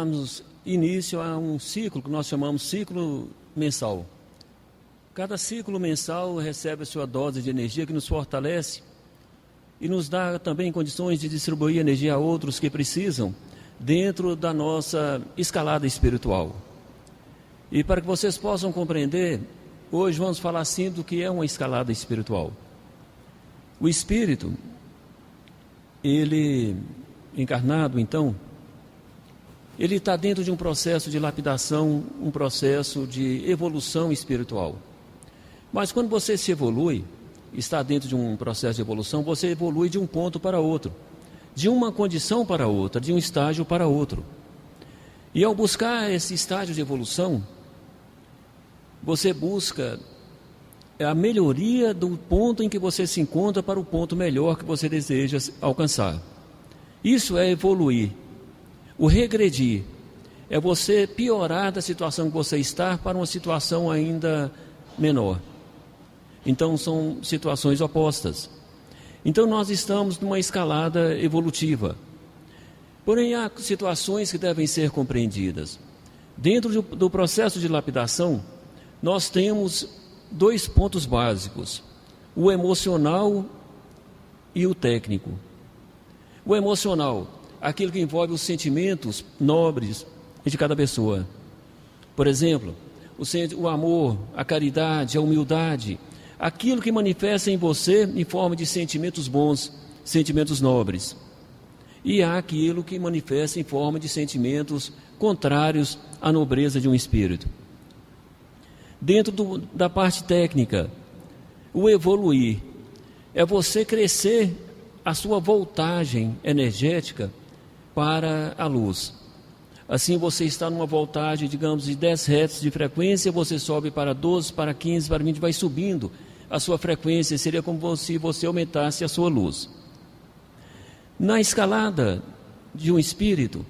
darmos início a um ciclo que nós chamamos ciclo mensal. Cada ciclo mensal recebe a sua dose de energia que nos fortalece e nos dá também condições de distribuir energia a outros que precisam dentro da nossa escalada espiritual. E para que vocês possam compreender, hoje vamos falar assim do que é uma escalada espiritual. O espírito, ele encarnado então, ele está dentro de um processo de lapidação, um processo de evolução espiritual. Mas quando você se evolui, está dentro de um processo de evolução, você evolui de um ponto para outro, de uma condição para outra, de um estágio para outro. E ao buscar esse estágio de evolução, você busca a melhoria do ponto em que você se encontra para o ponto melhor que você deseja alcançar. Isso é evoluir. O regredir é você piorar da situação que você está para uma situação ainda menor. Então são situações opostas. Então nós estamos numa escalada evolutiva. Porém há situações que devem ser compreendidas. Dentro do processo de lapidação, nós temos dois pontos básicos: o emocional e o técnico. O emocional, aquilo que envolve os sentimentos nobres de cada pessoa. Por exemplo, o amor, a caridade, a humildade, aquilo que manifesta em você em forma de sentimentos bons, sentimentos nobres. E há aquilo que manifesta em forma de sentimentos contrários à nobreza de um espírito. Dentro da parte técnica, o evoluir é você crescer a sua voltagem energética para a luz. Assim você está numa voltagem, digamos, de 10 Hz de frequência, você sobe para 12, para 15, para 20, vai subindo a sua frequência, seria como se você aumentasse a sua luz. Na escalada de um espírito,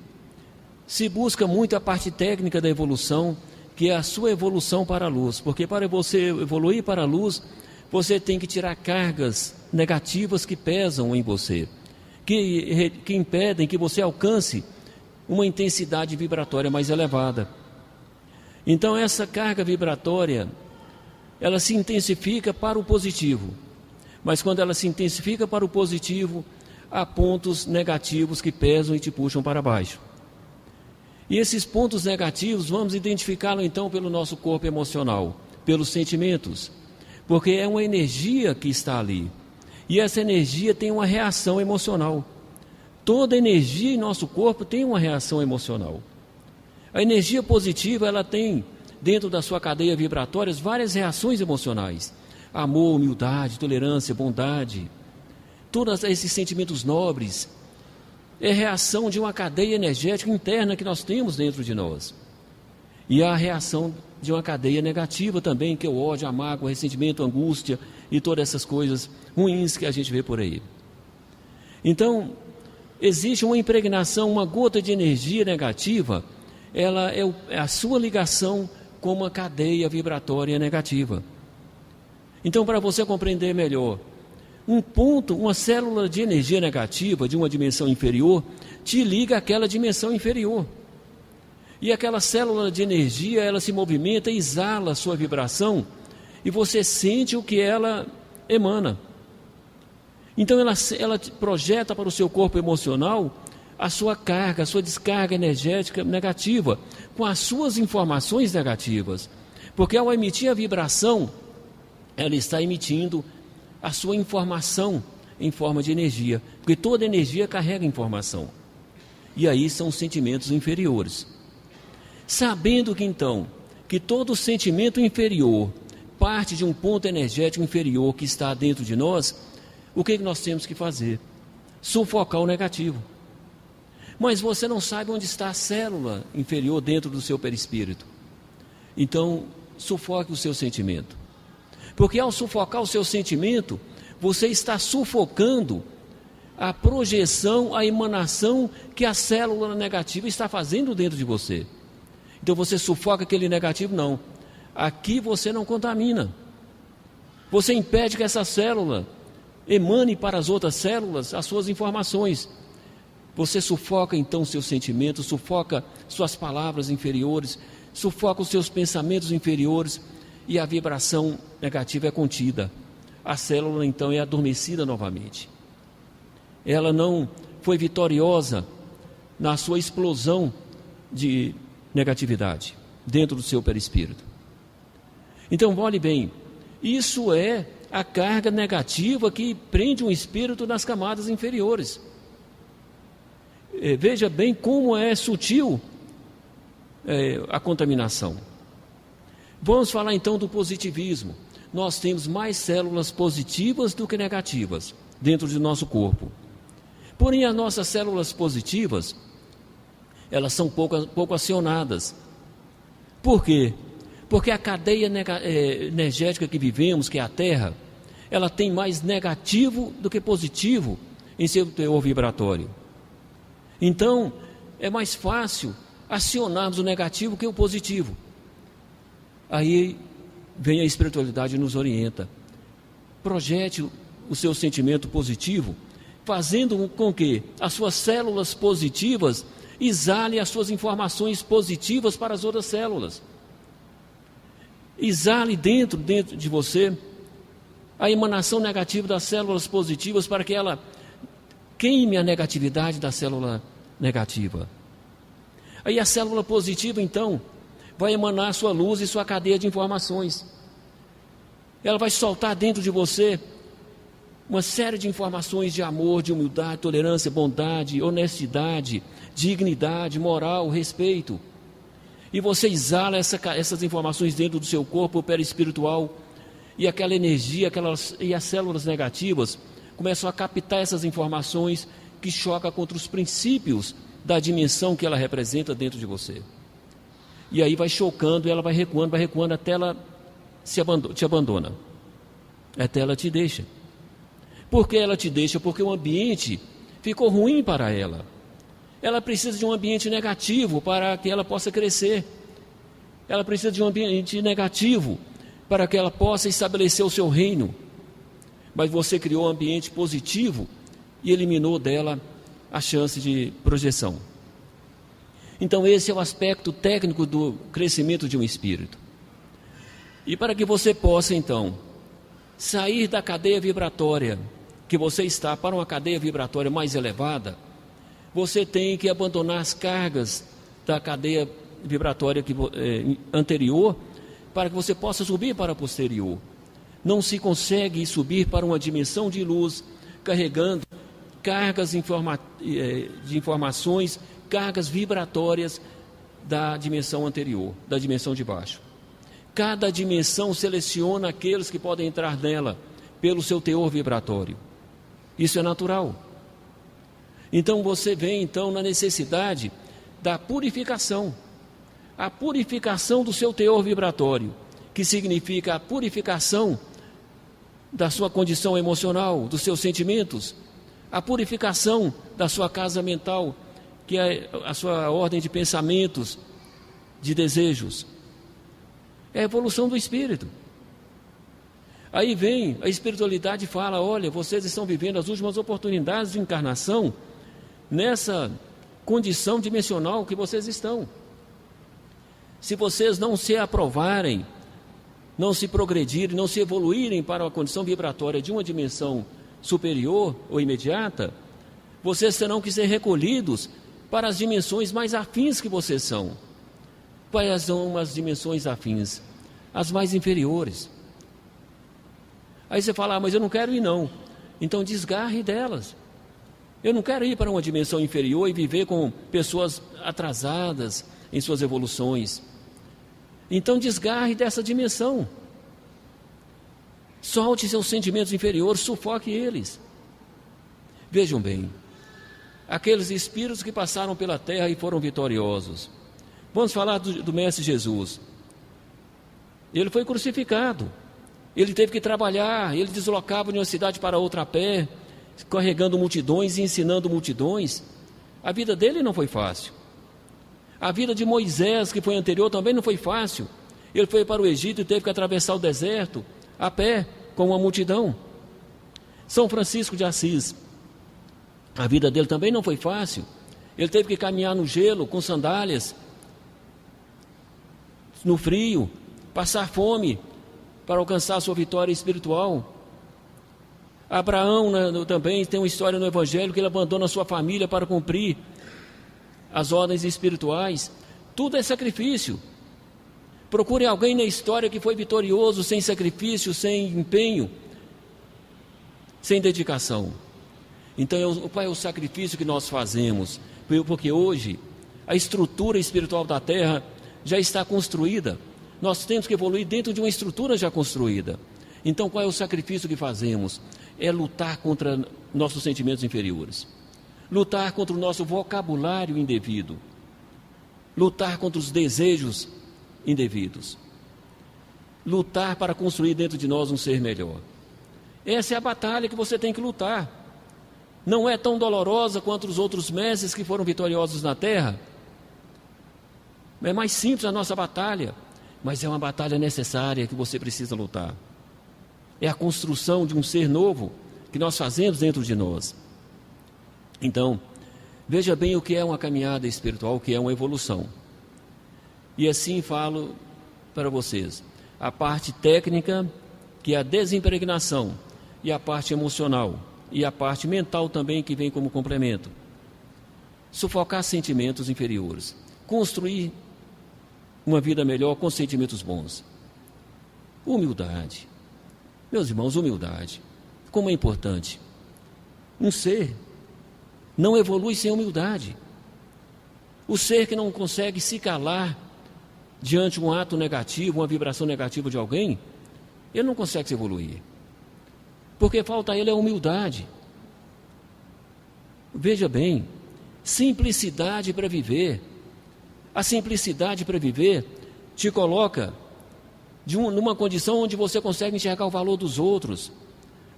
se busca muito a parte técnica da evolução, que é a sua evolução para a luz, porque para você evoluir para a luz, você tem que tirar cargas negativas que pesam em você, que impedem que você alcance uma intensidade vibratória mais elevada. Então essa carga vibratória, ela se intensifica para o positivo, mas quando ela se intensifica para o positivo, há pontos negativos que pesam e te puxam para baixo. E esses pontos negativos, vamos identificá-lo então pelo nosso corpo emocional, pelos sentimentos, porque é uma energia que está ali, e essa energia tem uma reação emocional. Toda energia em nosso corpo tem uma reação emocional. A energia positiva, ela tem dentro da sua cadeia vibratória várias reações emocionais: amor, humildade, tolerância, bondade. Todos esses sentimentos nobres é reação de uma cadeia energética interna que nós temos dentro de nós. E há a reação de uma cadeia negativa também, que é o ódio, a mágoa, o ressentimento, a angústia e todas essas coisas ruins que a gente vê por aí. Então, existe uma impregnação, uma gota de energia negativa, ela é a sua ligação com uma cadeia vibratória negativa. Então, para você compreender melhor, um ponto, uma célula de energia negativa de uma dimensão inferior, te liga àquela dimensão inferior. E aquela célula de energia, ela se movimenta, exala a sua vibração, e você sente o que ela emana. Então ela projeta para o seu corpo emocional a sua carga, a sua descarga energética negativa, com as suas informações negativas. Porque ao emitir a vibração, ela está emitindo a sua informação em forma de energia, porque toda energia carrega informação. E aí são os sentimentos inferiores. Sabendo que então, que todo sentimento inferior parte de um ponto energético inferior que está dentro de nós, o que nós temos que fazer? Sufocar o negativo. Mas você não sabe onde está a célula inferior dentro do seu perispírito. Então, sufoque o seu sentimento. Porque ao sufocar o seu sentimento, você está sufocando a projeção, a emanação que a célula negativa está fazendo dentro de você. Então você sufoca aquele negativo? Não. Aqui você não contamina. Você impede que essa célula emane para as outras células as suas informações. Você sufoca então seus sentimentos, sufoca suas palavras inferiores, sufoca os seus pensamentos inferiores e a vibração negativa é contida. A célula então é adormecida novamente. Ela não foi vitoriosa na sua explosão de negatividade dentro do seu perispírito. Então, olhe bem, isso é a carga negativa que prende um espírito nas camadas inferiores. Veja bem como é sutil a contaminação. Vamos falar então do positivismo. Nós temos mais células positivas do que negativas dentro do nosso corpo. Porém, as nossas células positivas, elas são pouco acionadas. Por quê? Porque a cadeia energética que vivemos, que é a Terra, ela tem mais negativo do que positivo em seu teor vibratório. Então, é mais fácil acionarmos o negativo que o positivo. Aí vem a espiritualidade e nos orienta. Projete o seu sentimento positivo, fazendo com que as suas células positivas exalem as suas informações positivas para as outras células. Exale dentro de você a emanação negativa das células positivas para que ela queime a negatividade da célula negativa. Aí a célula positiva, então, vai emanar sua luz e sua cadeia de informações. Ela vai soltar dentro de você uma série de informações de amor, de humildade, tolerância, bondade, honestidade, dignidade, moral, respeito. E você exala essas informações dentro do seu corpo perispiritual, e aquela energia, e as células negativas começam a captar essas informações que chocam contra os princípios da dimensão que ela representa dentro de você. E aí vai chocando, e ela vai recuando até ela te abandona. Até ela te deixa. Por que ela te deixa? Porque o ambiente ficou ruim para ela. Ela precisa de um ambiente negativo para que ela possa crescer. Ela precisa de um ambiente negativo para que ela possa estabelecer o seu reino. Mas você criou um ambiente positivo e eliminou dela a chance de projeção. Então esse é o aspecto técnico do crescimento de um espírito. E para que você possa então sair da cadeia vibratória que você está para uma cadeia vibratória mais elevada, você tem que abandonar as cargas da cadeia vibratória anterior para que você possa subir para a posterior. Não se consegue subir para uma dimensão de luz carregando cargas de informações, cargas vibratórias da dimensão anterior, da dimensão de baixo. Cada dimensão seleciona aqueles que podem entrar nela pelo seu teor vibratório. Isso é natural. Então você vem na necessidade da purificação. A purificação do seu teor vibratório, que significa a purificação da sua condição emocional, dos seus sentimentos, a purificação da sua casa mental, que é a sua ordem de pensamentos, de desejos. É a evolução do espírito. Aí vem a espiritualidade e fala: olha, vocês estão vivendo as últimas oportunidades de encarnação nessa condição dimensional que vocês estão. Se vocês não se aprovarem, não se progredirem, não se evoluírem para a condição vibratória de uma dimensão superior ou imediata, vocês terão que ser recolhidos para as dimensões mais afins que vocês são. Quais são as dimensões afins? As mais inferiores. Aí você fala: mas eu não quero ir não. Então desgarre delas. Eu não quero ir para uma dimensão inferior e viver com pessoas atrasadas em suas evoluções. Então desgarre dessa dimensão. Solte seus sentimentos inferiores, sufoque eles. Vejam bem, aqueles espíritos que passaram pela terra e foram vitoriosos. Vamos falar do Mestre Jesus. Ele foi crucificado. Ele teve que trabalhar, ele deslocava de uma cidade para outra a pé, carregando multidões e ensinando multidões. A vida dele não foi fácil. A vida de Moisés, que foi anterior, também não foi fácil. Ele foi para o Egito e teve que atravessar o deserto a pé, com uma multidão. São Francisco de Assis, A vida dele também não foi fácil. Ele teve que caminhar no gelo, com sandálias, no frio, passar fome para alcançar a sua vitória espiritual. Abraão também tem uma história no Evangelho que ele abandona a sua família para cumprir as ordens espirituais. Tudo é sacrifício. Procure alguém na história que foi vitorioso sem sacrifício, sem empenho, sem dedicação. Então, qual é o sacrifício que nós fazemos? Porque hoje a estrutura espiritual da terra já está construída. Nós temos que evoluir dentro de uma estrutura já construída. Então, qual é o sacrifício que fazemos? É lutar contra nossos sentimentos inferiores, lutar contra o nosso vocabulário indevido, lutar contra os desejos indevidos, lutar para construir dentro de nós um ser melhor. Essa é a batalha que você tem que lutar. Não é tão dolorosa quanto os outros mestres que foram vitoriosos na terra. É mais simples a nossa batalha, mas é uma batalha necessária que você precisa lutar. É a construção de um ser novo que nós fazemos dentro de nós. Então, veja bem o que é uma caminhada espiritual, o que é uma evolução. E assim falo para vocês. A parte técnica, que é a desimpregnação, e a parte emocional, e a parte mental também, que vem como complemento. Sufocar sentimentos inferiores. Construir uma vida melhor com sentimentos bons. Humildade. Meus irmãos, humildade. Como é importante. Um ser não evolui sem humildade. O ser que não consegue se calar diante de um ato negativo, uma vibração negativa de alguém, ele não consegue se evoluir. Porque falta a ele a humildade. Veja bem, simplicidade para viver. A simplicidade para viver te coloca numa condição onde você consegue enxergar o valor dos outros,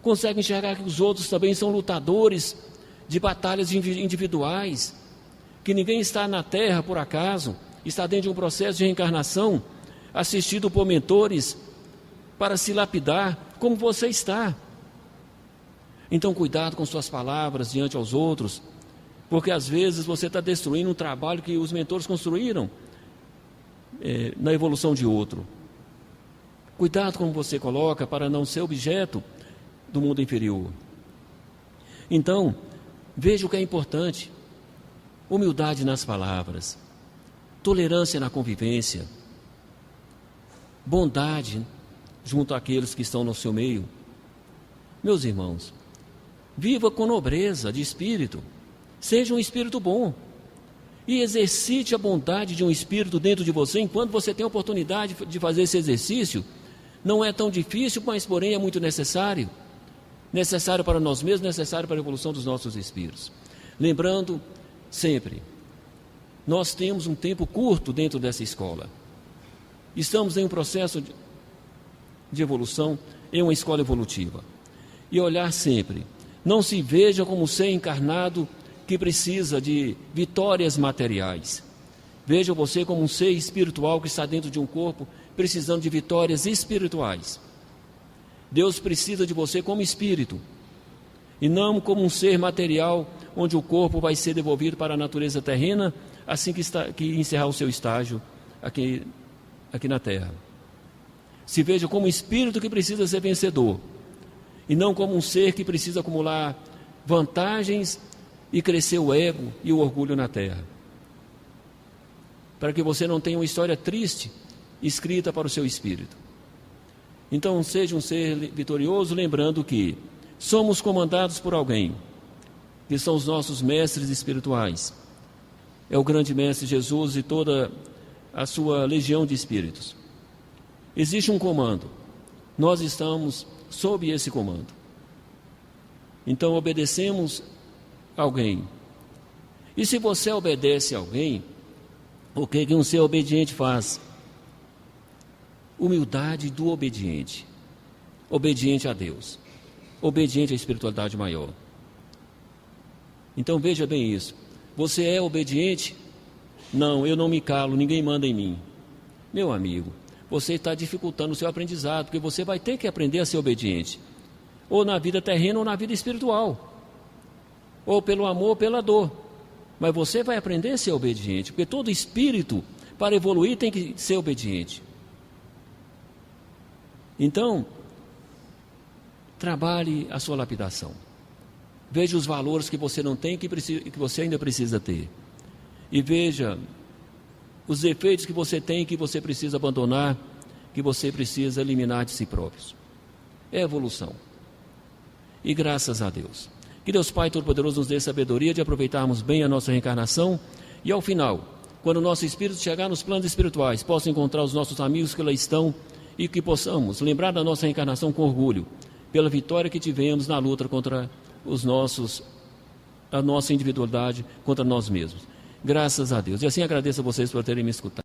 consegue enxergar que os outros também são lutadores de batalhas individuais, que ninguém está na terra por acaso, está dentro de um processo de reencarnação, assistido por mentores para se lapidar, como você está. Então, cuidado com suas palavras diante aos outros, porque às vezes você está destruindo um trabalho que os mentores construíram na evolução de outro. Cuidado como você coloca para não ser objeto do mundo inferior. Então, veja o que é importante: humildade nas palavras, tolerância na convivência, bondade junto àqueles que estão no seu meio. Meus irmãos, viva com nobreza de espírito, seja um espírito bom e exercite a bondade de um espírito dentro de você. Enquanto você tem a oportunidade de fazer esse exercício, não é tão difícil, mas porém é muito necessário. Necessário para nós mesmos, necessário para a evolução dos nossos espíritos. Lembrando sempre, nós temos um tempo curto dentro dessa escola. Estamos em um processo de evolução, em uma escola evolutiva. E olhar sempre, não se veja como um ser encarnado que precisa de vitórias materiais. Veja você como um ser espiritual que está dentro de um corpo precisando de vitórias espirituais. Deus precisa de você como espírito e não como um ser material onde o corpo vai ser devolvido para a natureza terrena assim que encerrar o seu estágio aqui na terra. Se veja como um espírito que precisa ser vencedor e não como um ser que precisa acumular vantagens e crescer o ego e o orgulho na terra, para que você não tenha uma história triste escrita para o seu espírito. Então, seja um ser vitorioso, lembrando que somos comandados por alguém, que são os nossos mestres espirituais. É o grande mestre Jesus e toda a sua legião de espíritos. Existe um comando, nós estamos sob esse comando. Então, obedecemos alguém. E se você obedece a alguém, o que um ser obediente faz? Humildade do obediente. Obediente a Deus. Obediente à espiritualidade maior. Então veja bem isso. Você é obediente? Não, eu não me calo, ninguém manda em mim. Meu amigo, você está dificultando o seu aprendizado, porque você vai ter que aprender a ser obediente, ou na vida terrena ou na vida espiritual. ou pelo amor ou pela dor. Mas você vai aprender a ser obediente, porque todo espírito, para evoluir, tem que ser obediente. Então, trabalhe a sua lapidação. Veja os valores que você não tem, que você ainda precisa ter. E veja os defeitos que você tem, que você precisa abandonar, que você precisa eliminar de si próprios. É evolução. E graças a Deus. Que Deus Pai Todo-Poderoso nos dê sabedoria de aproveitarmos bem a nossa reencarnação e ao final, quando o nosso espírito chegar nos planos espirituais, possa encontrar os nossos amigos que lá estão e que possamos lembrar da nossa reencarnação com orgulho, pela vitória que tivemos na luta contra a nossa individualidade, contra nós mesmos. Graças a Deus. E assim agradeço a vocês por terem me escutado.